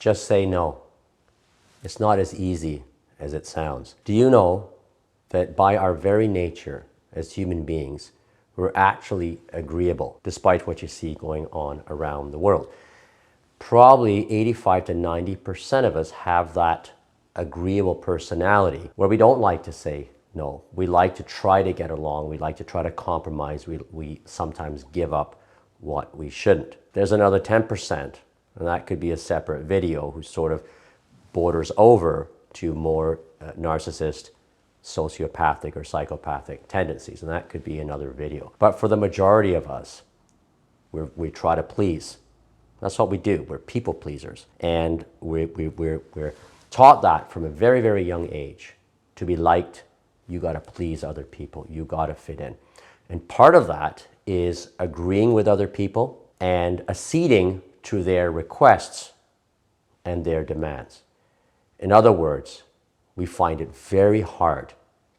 Just say no. It's not as easy as it sounds. Do you know that by our very nature as human beings, we're actually agreeable, despite what you see going on around the world? Probably 85 to 90% of us have that agreeable personality where we don't like to say no. We like to try to get along. We like to try to compromise. We sometimes give up what we shouldn't. There's another 10%, and that could be a separate video, who sort of borders over to more narcissist, sociopathic, or psychopathic tendencies, and that could be another video. But for the majority of us, we try to please. That's what we do. We're people pleasers. And we're taught that from a very, very young age. To be liked, you got to please other people. You got to fit in. And part of that is agreeing with other people and acceding to their requests and their demands. In other words, we find it very hard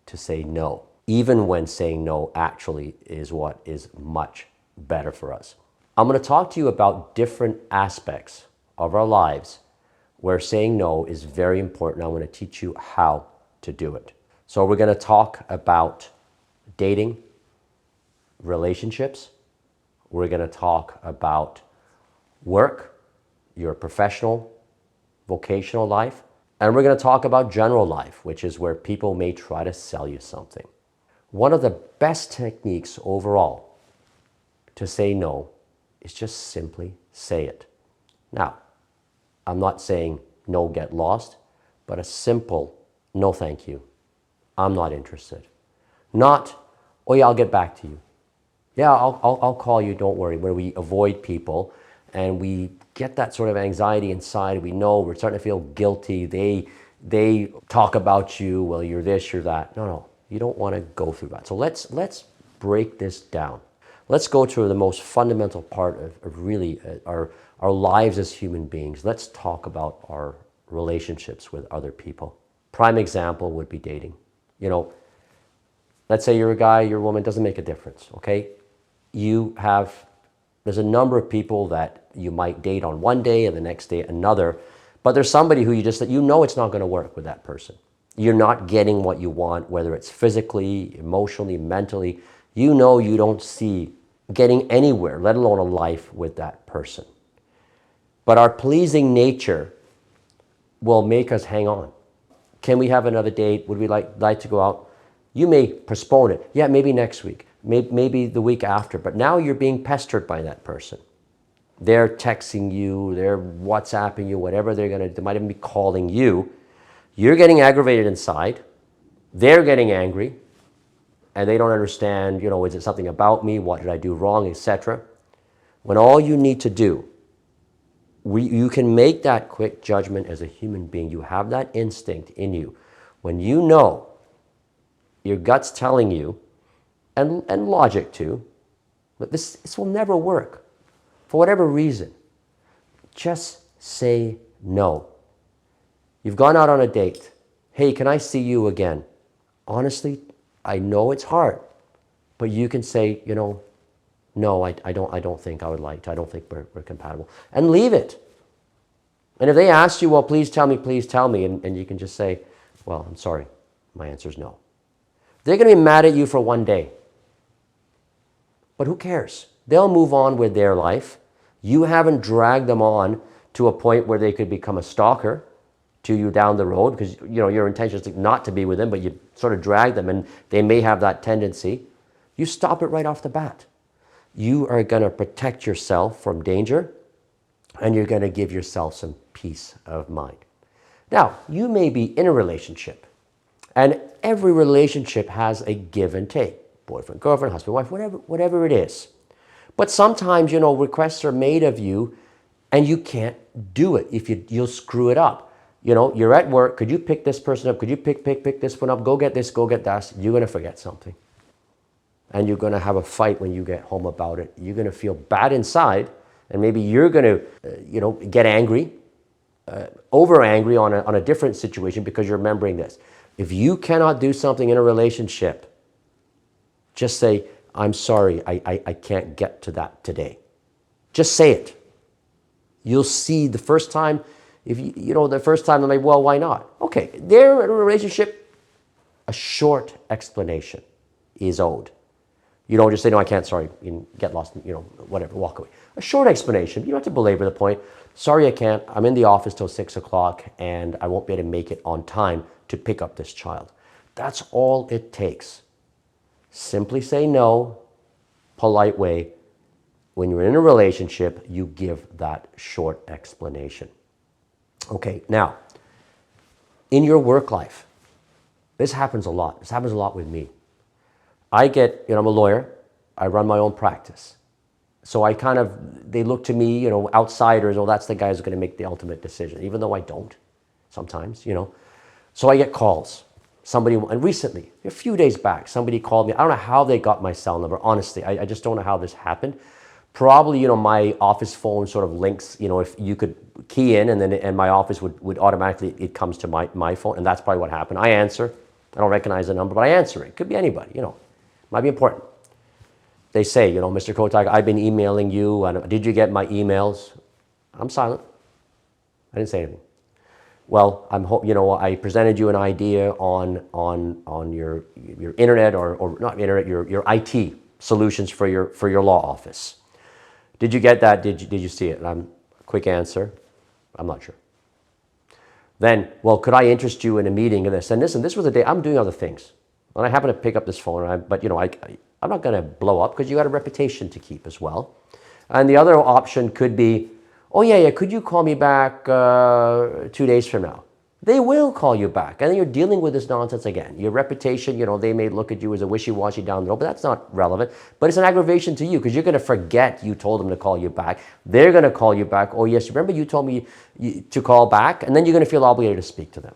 to say no, even when saying no actually is what is much better for us. I'm going to talk to you about different aspects of our lives where saying no is very important. I'm going to teach you how to do it. So we're going to talk about dating, relationships. We're going to talk about work, your professional, vocational life. And we're going to talk about general life, which is where people may try to sell you something. One of the best techniques overall to say no is just simply say it. Now, I'm not saying no, get lost, but a simple no thank you. I'm not interested. Not, oh yeah, I'll get back to you. Yeah, I'll call you, don't worry, where we avoid people and we get that sort of anxiety inside. We know we're starting to feel guilty. They talk about you, well, you're this, you're that. No, you don't want to go through that. So let's break this down. Let's go to the most fundamental part of really our lives as human beings. Let's talk about our relationships with other people. Prime example would be dating. You know, let's say you're a guy, you're a woman, doesn't make a difference, okay? There's a number of people that you might date on one day and the next day another, but there's somebody who you know it's not going to work with that person. You're not getting what you want, whether it's physically, emotionally, mentally. You know you don't see getting anywhere, let alone a life with that person. But our pleasing nature will make us hang on. Can we have another date? Would we like to go out? You may postpone it. Yeah, maybe next week, maybe the week after. But now you're being pestered by that person. They're texting you, they're WhatsApping you, whatever they're going to do. They might even be calling you. You're getting aggravated inside. They're getting angry. And they don't understand, is it something about me? What did I do wrong, etc. When all you need to do, you can make that quick judgment as a human being. You have that instinct in you. When you know, your gut's telling you, and logic too, but this will never work. For whatever reason, just say no. You've gone out on a date. Hey, can I see you again? Honestly, I know it's hard, but you can say, no, I don't think I would like to. I don't think we're compatible. And leave it. And if they ask you, well, please tell me, and you can just say, well, I'm sorry, my answer is no. They're going to be mad at you for one day. But who cares? They'll move on with their life. You haven't dragged them on to a point where they could become a stalker to you down the road, because your intention is not to be with them, but you sort of drag them and they may have that tendency. You stop it right off the bat. You are going to protect yourself from danger, and you're going to give yourself some peace of mind. Now, you may be in a relationship, and every relationship has a give and take. Boyfriend, girlfriend, husband, wife, whatever it is. But sometimes, requests are made of you and you can't do it. You'll screw it up. You're at work. Could you pick this person up? Could you pick this one up? Go get this, go get that. You're going to forget something. And you're going to have a fight when you get home about it. You're going to feel bad inside. And maybe you're going to, get angry, over angry on a different situation because you're remembering this. If you cannot do something in a relationship, just say, I'm sorry, I can't get to that today. Just say it. You'll see the first time If you know, the first time, I'm like, well, why not? Okay, they're in a relationship, a short explanation is owed. You don't just say, no, I can't, sorry, get lost, whatever, walk away. A short explanation. You don't have to belabor the point. Sorry, I can't. I'm in the office till 6 o'clock and I won't be able to make it on time to pick up this child. That's all it takes. Simply say no, polite way. When you're in a relationship, you give that short explanation. Okay, now, in your work life, this happens a lot. This happens a lot with me. I'm a lawyer. I run my own practice. So they look to me, outsiders, oh, that's the guy who's going to make the ultimate decision, even though I don't sometimes, So I get calls. And recently, a few days back, somebody called me. I don't know how they got my cell number, honestly. I just don't know how this happened. Probably, my office phone sort of links, if you could key in and my office would automatically, it comes to my phone, and that's probably what happened. I answer. I don't recognize the number, but I answer it. Could be anybody, Might be important. They say, Mr. Kotak, I've been emailing you, and did you get my emails? I'm silent. I didn't say anything. Well, I presented you an idea on your internet or not internet, your IT solutions for your law office. Did you get that? Did you see it? And quick answer, I'm not sure. Then, well, could I interest you in a meeting of this? And this was a day, I'm doing other things. And I happen to pick up this phone, I'm not going to blow up because you got a reputation to keep as well. And the other option could be, oh yeah, could you call me back 2 days from now? They will call you back. And then you're dealing with this nonsense again. Your reputation, they may look at you as a wishy-washy down the road, but that's not relevant. But it's an aggravation to you because you're going to forget you told them to call you back. They're going to call you back. Oh yes, remember you told me to call back? And then you're going to feel obligated to speak to them.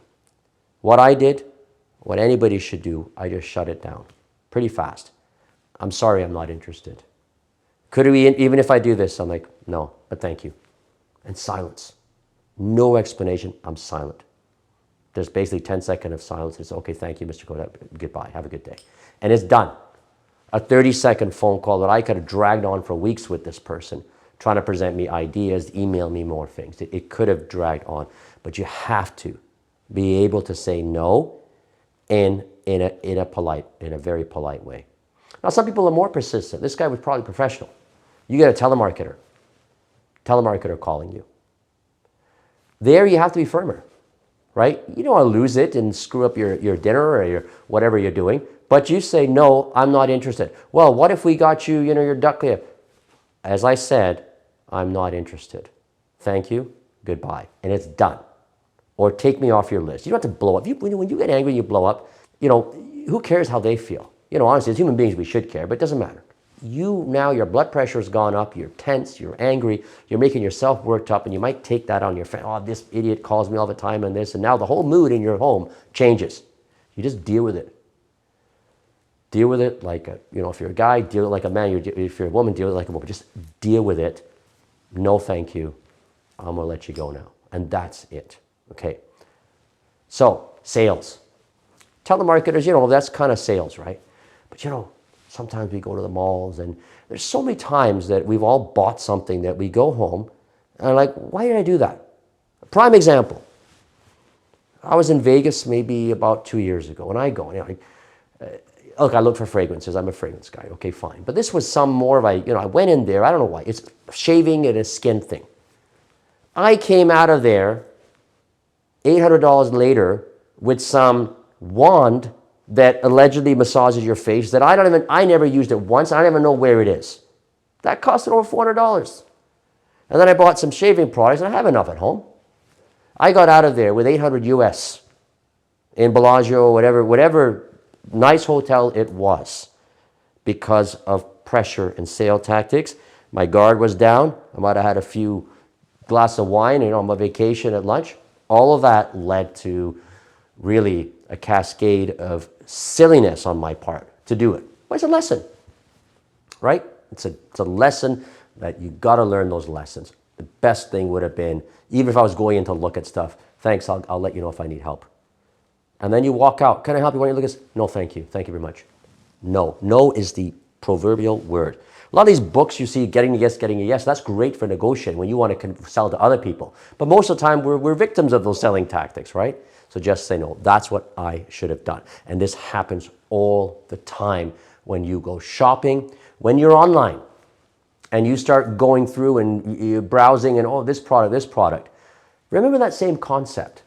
What I did, what anybody should do, I just shut it down pretty fast. I'm sorry, I'm not interested. Could we, even if I do this, I'm like, no, but thank you. And silence. No explanation, I'm silent. There's basically 10 seconds of silence. It's okay, thank you, Mr. Kodak, goodbye, have a good day. And it's done. A 30-second phone call that I could have dragged on for weeks with this person, trying to present me ideas, email me more things. It could have dragged on, but you have to be able to say no in a very polite way. Now, some people are more persistent. This guy was probably professional. You get a telemarketer calling you. There you have to be firmer, right? You don't want to lose it and screw up your dinner or your whatever you're doing, but you say, no, I'm not interested. Well, what if we got you, your duck clear? As I said, I'm not interested. Thank you, goodbye. And it's done. Or take me off your list. You don't have to blow up. When you get angry and you blow up, who cares how they feel? Honestly, as human beings, we should care, but it doesn't matter. Your blood pressure has gone up, you're tense, you're angry, you're making yourself worked up, and you might take that on your friend. Oh, this idiot calls me all the time on this, and now the whole mood in your home changes. You just deal with it. Deal with it like if you're a guy, deal with it like a man. If you're a woman, deal with it like a woman. Just deal with it. No, thank you. I'm going to let you go now. And that's it. Okay. So, sales. Telemarketers, that's kind of sales, right? But sometimes we go to the malls and there's so many times that we've all bought something that we go home and I'm like, why did I do that? A prime example. I was in Vegas maybe about 2 years ago and I go, look, I look for fragrances. I'm a fragrance guy. Okay, fine. But this was some more of I went in there. I don't know why. It's shaving and a skin thing. I came out of there $800 later with some wand that allegedly massages your face that I never used it once. I don't even know where it is. That costed over $400. And then I bought some shaving products and I have enough at home. I got out of there with 800 US in Bellagio, whatever nice hotel it was because of pressure and sale tactics. My guard was down. I might have had a few glasses of wine, on my vacation at lunch. All of that led to really a cascade of silliness on my part to do it. But it's a lesson, right? It's a lesson that you got to learn those lessons. The best thing would have been, even if I was going in to look at stuff, thanks, I'll let you know if I need help. And then you walk out. Can I help you? Want you to look at this? No, thank you. Thank you very much. No. No is the proverbial word. A lot of these books you see, getting a yes, getting a yes, that's great for negotiating when you want to sell to other people. But most of the time, we're victims of those selling tactics, right? So just say no. That's what I should have done. And this happens all the time when you go shopping, when you're online, and you start going through and you're browsing and, oh, this product. Remember that same concept.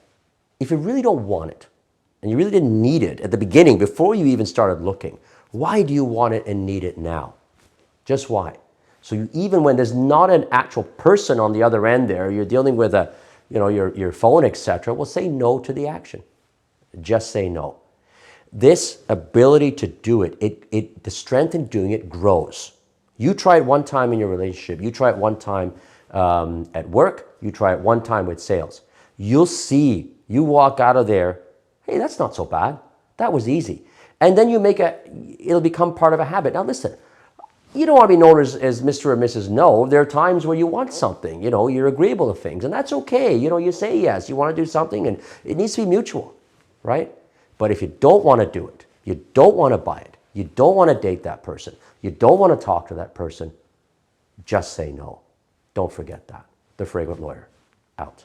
If you really don't want it, and you really didn't need it at the beginning, before you even started looking, why do you want it and need it now? Just why? So even when there's not an actual person on the other end there, you're dealing with your phone, etc., well, say no to the action. Just say no. This ability to do it, the strength in doing it grows. You try it one time in your relationship. You try it one time at work. You try it one time with sales. You'll see, you walk out of there, hey, that's not so bad. That was easy. And then it'll become part of a habit. Now listen, you don't want to be known as Mr. or Mrs. No. There are times where you want something, you're agreeable to things, and that's okay. You say yes, you want to do something, and it needs to be mutual, right? But if you don't want to do it, you don't want to buy it, you don't want to date that person, you don't want to talk to that person, just say no. Don't forget that. The Fragrant Lawyer, out.